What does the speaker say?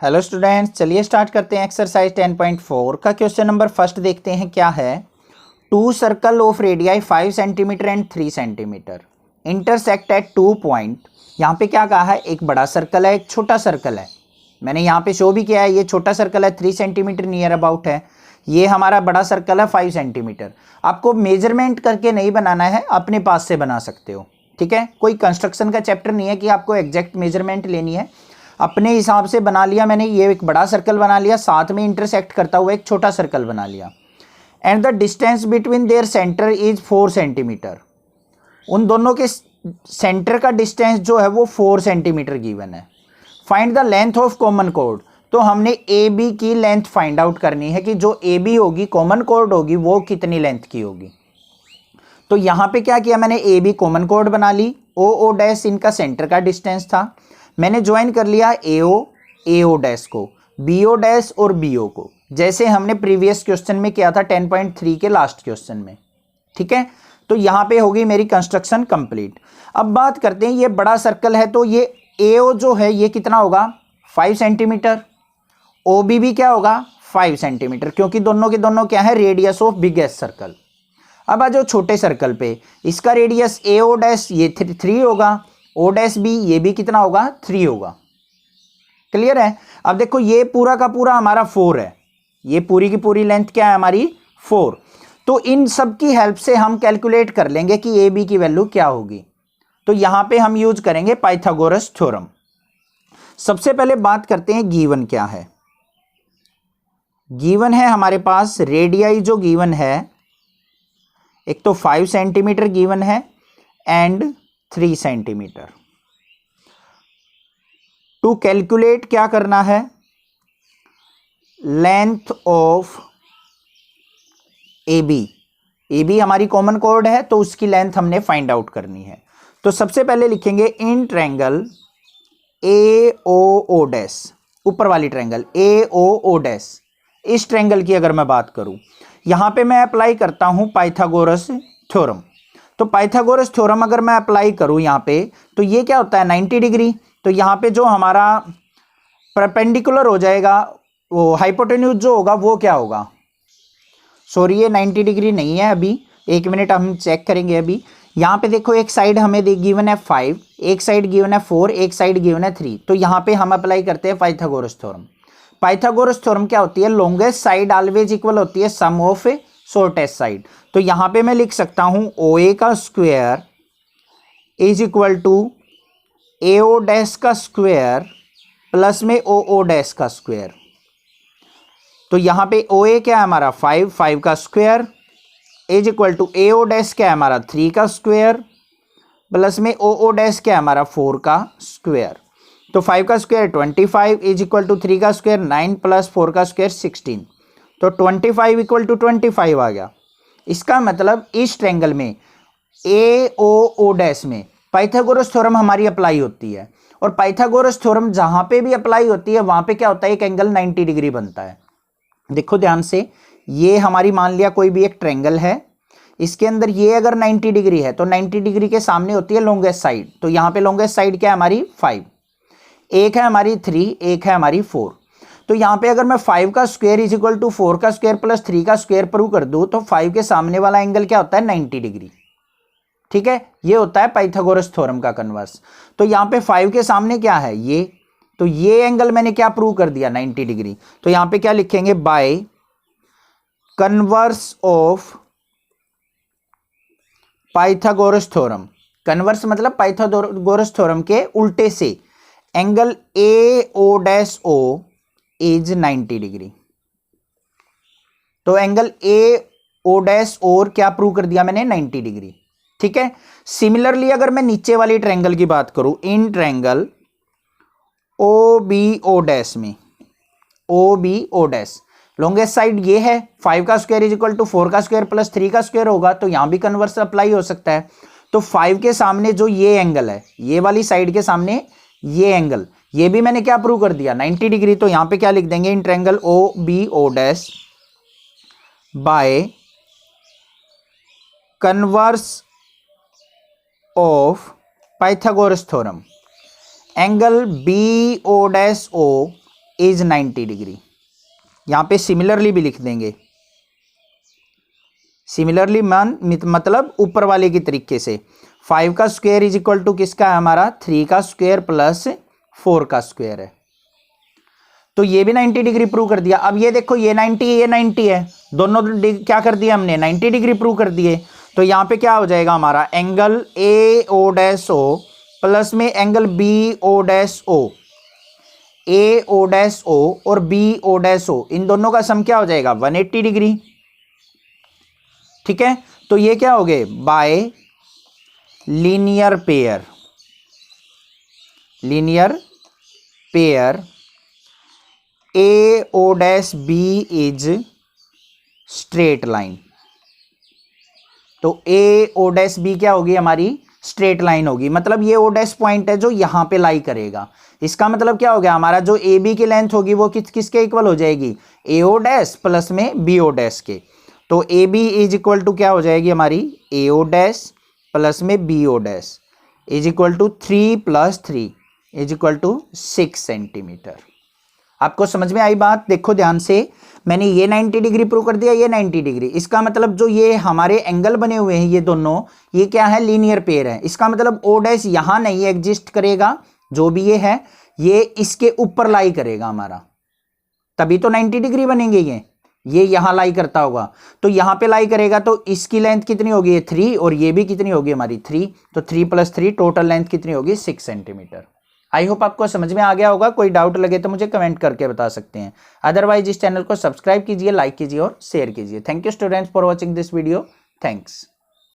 Hello students, चलिए start करते हैं। एक्सरसाइज 10.4 का क्वेश्चन नंबर फर्स्ट देखते हैं क्या है। Two circle of radii 5 centimetre and 3 centimetre intersect at 2 point. यहाँ पे क्या कहा है, एक बड़ा सर्कल है, एक छोटा सर्कल है। मैंने यहाँ पे शो भी किया है, ये छोटा सर्कल है 3 सेंटीमीटर नियर अबाउट है, ये हमारा बड़ा सर्कल है 5 सेंटीमीटर। आपको मेजरमेंट करके नहीं बनाना है, अपने पास से बना सकते हो, ठीक है। कोई कंस्ट्रक्शन का चैप्टर नहीं है कि आपको एग्जैक्ट मेजरमेंट लेनी है, अपने हिसाब से बना लिया मैंने। ये एक बड़ा सर्कल बना लिया, साथ में इंटरसेक्ट करता हुआ एक छोटा सर्कल बना लिया। And the distance between their centre is 4 centimetre. उन दोनों के सेंटर का डिस्टेंस जो है वो 4 सेंटीमीटर गिवन है। Find the length of common code. तो हमने ए बी की लेंथ फाइंड आउट करनी है कि जो ए बी होगी, कॉमन कोड होगी, वो कितनी लेंथ की होगी। तो यहाँ पे क्या किया मैंने, ए बी कॉमन कोड बना ली, ओ ओ डैश इनका सेंटर का डिस्टेंस था। मैंने ज्वाइन कर लिया ए ओ डैश को, बी ओ डैश और बी ओ को, जैसे हमने प्रीवियस क्वेश्चन में किया था 10.3 के लास्ट क्वेश्चन में, ठीक है। तो यहाँ पे होगी मेरी कंस्ट्रक्शन कंप्लीट। अब बात करते हैं, ये बड़ा सर्कल है तो ये ए ओ जो है ये कितना होगा, 5 सेंटीमीटर। ओ बी भी क्या होगा, 5 सेंटीमीटर, क्योंकि दोनों के दोनों क्या है, रेडियस ऑफ बिगेस्ट सर्कल। अब आ जाओ छोटे सर्कल पे, इसका रेडियस ए ओ डैश ये 3 होगा, ओ डैश बी ये भी कितना होगा, 3 होगा। क्लियर है। अब देखो ये पूरा का पूरा हमारा 4 है, ये पूरी की पूरी लेंथ क्या है हमारी, 4। तो इन सब की हेल्प से हम कैलकुलेट कर लेंगे कि ए बी की वैल्यू क्या होगी। तो यहां पे हम यूज करेंगे पाइथागोरस थ्योरम। सबसे पहले बात करते हैं गिवन क्या है। गिवन है हमारे पास रेडियाई, जो गिवन है एक तो 5 सेंटीमीटर गिवन है एंड 3 सेंटीमीटर। टू कैलकुलेट क्या करना है, लेंथ ऑफ ए बी हमारी कॉमन कोड है तो उसकी लेंथ हमने फाइंड आउट करनी है। तो सबसे पहले लिखेंगे in triangle A O O dash, ऊपर वाली triangle A O O dash. इस ट्रायंगल की अगर मैं बात करूं, यहां पे मैं अप्लाई करता हूं पाइथागोरस थ्योरम। तो पाइथागोरस थ्योरम अगर मैं अप्लाई करूं यहां पे, तो ये क्या होता है 90 डिग्री। तो यहां पे जो हमारा परपेंडिकुलर हो जाएगा, वो हाइपोटेन्यूज जो होगा वो क्या होगा, सॉरी ये 90 डिग्री नहीं है, अभी 1 मिनट हम चेक करेंगे। अभी यहाँ पे देखो एक साइड हमें गिवन है 5, एक साइड गिवन है 4, एक साइड गिवन है 3। तो यहाँ पे हम अप्लाई करते हैं पाइथागोरस थ्योरम। पाइथागोरस थ्योरम क्या होती है, लॉन्गेस्ट साइड ऑलवेज इक्वल होती है सम ऑफ शॉर्टेस्ट साइड। तो यहाँ पे मैं लिख सकता हूँ ओ ए का square is equal to A O dash का स्क्वायर प्लस में ओ ओ डैश का स्क्वायर। तो यहाँ पे ओ ए क्या है हमारा 5 का square is equal to A O dash क्या है हमारा 3 का स्क्वायर प्लस में ओ ओ डैश क्या है हमारा 4 का स्क्वायर। तो 5 का स्क्वायर 25 इज इक्वल टू 3 का स्क्वायर 9 प्लस 4 का स्क्वायर 16। तो 25 इक्वल टू 25 आ गया। इसका मतलब इस ट्रायंगल में ए ओ ओ डैश में पाइथागोरस थ्योरम हमारी अप्लाई होती है। और पाइथागोरस थ्योरम जहां पे भी अप्लाई होती है वहां पे क्या होता है, एक एंगल 90 डिग्री बनता है। देखो ध्यान से, ये हमारी मान लिया कोई भी एक ट्रायंगल है, इसके अंदर ये अगर 90 डिग्री है तो 90 डिग्री के सामने होती है लॉन्गेस्ट साइड। तो यहाँ पे लॉन्गेस्ट साइड क्या है हमारी 5, एक है हमारी 3, एक है हमारी 4। तो यहाँ पे अगर मैं 5 का स्क्वायर इज इक्वल टू 4 का स्क्वायर प्लस 3 का स्क्वायर प्रूव कर दूं तो 5 के सामने वाला एंगल क्या होता है 90 डिग्री, ठीक है। ये होता है पाइथागोरस थ्योरम का कन्वर्स। तो यहाँ पे 5 के सामने क्या है ये, तो ये एंगल मैंने क्या प्रूव कर दिया 90 डिग्री। तो यहाँ पे क्या लिखेंगे, by converse of Pythagoras theorem. Converse मतलब पाइथागोरस थ्योरम के उल्टे से angle A O dash O is 90 degree. तो एंगल ए ओ डैश और क्या प्रूव कर दिया मैंने 90 डिग्री, ठीक है। सिमिलरली अगर मैं नीचे वाली ट्रायंगल की बात करूं, in triangle O B O dash में, O B O dash longest side ये है, 5 का स्क्वायर इज इक्वल टू 4 का स्क्वायर प्लस 3 का स्क्वायर होगा। तो यहां भी कन्वर्स अप्लाई हो सकता है। तो 5 के सामने जो ये एंगल है, ये वाली साइड के सामने ये एंगल, ये भी मैंने क्या प्रूव कर दिया 90 डिग्री। तो यहां पे क्या लिख देंगे, in triangle O B O dash by converse of Pythagoras theorem, angle B O dash O is 90 degree. यहां पे सिमिलरली भी लिख देंगे, सिमिलरली मतलब ऊपर वाले की तरीके से 5 का स्क्वायर इज इक्वल टू किसका है हमारा 3 का स्क्वायर प्लस 4 का स्क्वायर है। तो ये भी 90 डिग्री प्रूव कर दिया। अब ये देखो ये 90 है, ये 90 है, दोनों क्या कर दिया हमने 90 डिग्री प्रूव कर दिए। तो यहां पे क्या हो जाएगा हमारा angle A O dash O plus में angle B O dash O, A O dash O और बी ओ डैश ओ, इन दोनों का सम क्या हो जाएगा 180 डिग्री। ठीक है, तो ये क्या हो गए by linear pair, linear pair A O dash B is straight line. तो ए ओ डैश बी क्या होगी हमारी स्ट्रेट लाइन होगी, मतलब ये ओ डैश पॉइंट है जो यहां पे लाई करेगा। इसका मतलब क्या हो गया हमारा जो ए बी की लेंथ होगी वो किसके इक्वल हो जाएगी ए ओ डैश प्लस में बी ओ डैश के। तो A B is equal to क्या हो जाएगी हमारी ए ओ डैश प्लस में B O dash is equal to 3 + 3 is equal to 6 centimetre. आपको समझ में आई बात? देखो ध्यान से, मैंने ये 90 डिग्री प्रूव कर दिया, ये 90 डिग्री। इसका मतलब जो ये हमारे एंगल बने हुए हैं ये दोनों, ये क्या है लीनियर पेयर है। इसका मतलब ओ डैश यहां नहीं एग्जिस्ट करेगा, जो भी ये है ये इसके ऊपर लाई करेगा हमारा, तभी तो 90 डिग्री बनेंगे। ये यहां लाई करता होगा, तो यहां पे लाई करेगा, तो इसकी लेंथ कितनी होगी ये 3 और ये भी कितनी होगी हमारी 3, तो 3 + 3 टोटल लेंथ कितनी होगी 6 सेंटीमीटर। आई होप आपको समझ में आ गया होगा। कोई डाउट लगे तो मुझे कमेंट करके बता सकते हैं, अदरवाइज इस चैनल को सब्सक्राइब कीजिए, लाइक कीजिए और शेयर कीजिए। Thank you students for watching this video. Thanks.